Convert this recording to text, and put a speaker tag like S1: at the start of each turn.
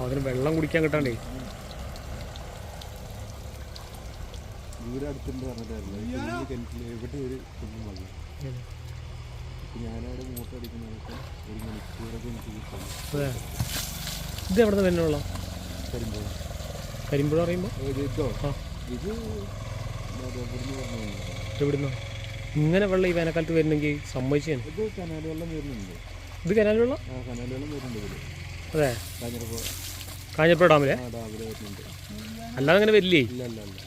S1: അതിന് വെള്ളം കുടിക്കാൻ കിട്ടാണ്ടേ.
S2: അടുത്തുണ്ട് പറഞ്ഞിട്ടായിരുന്നു കിണറ്റിൽ എവിടെ ഒരു കുഞ്ഞും വെള്ളം. ഞാനവിടെ മോട്ടർ അടിക്കുന്നതൊക്കെ ഒരു മണിക്കൂറൊക്കെ എനിക്ക് കിട്ടും.
S1: അതെ, ഇത് എവിടെ നിന്ന് തന്നെ വെള്ളം?
S2: കരിമ്പുഴ.
S1: കരിമ്പുഴ പറയുമ്പോൾ
S2: ഇതോ
S1: ആ
S2: ഇത്
S1: എവിടുന്നോ ഇങ്ങനെ വെള്ളം ഈ വേനൽക്കാലത്ത് വരുന്നെങ്കിൽ സമ്മതിച്ചു.
S2: ഇത് കനാൽ വെള്ളം വരുന്നുണ്ട്.
S1: ഇത് കനാൽ വെള്ളം?
S2: ആ കനാൽ വെള്ളം വരുന്നുണ്ട് ഇതിൽ.
S1: അതെ,
S2: കാഞ്ഞിരപ്പുഴ
S1: കാഞ്ഞിരപ്പുഴ ഡാമിലെ.
S2: ഡാമിൽ വരുന്നുണ്ട്.
S1: അല്ലാതെ അങ്ങനെ വരില്ലേ?
S2: ഇല്ല ഇല്ല ഇല്ല.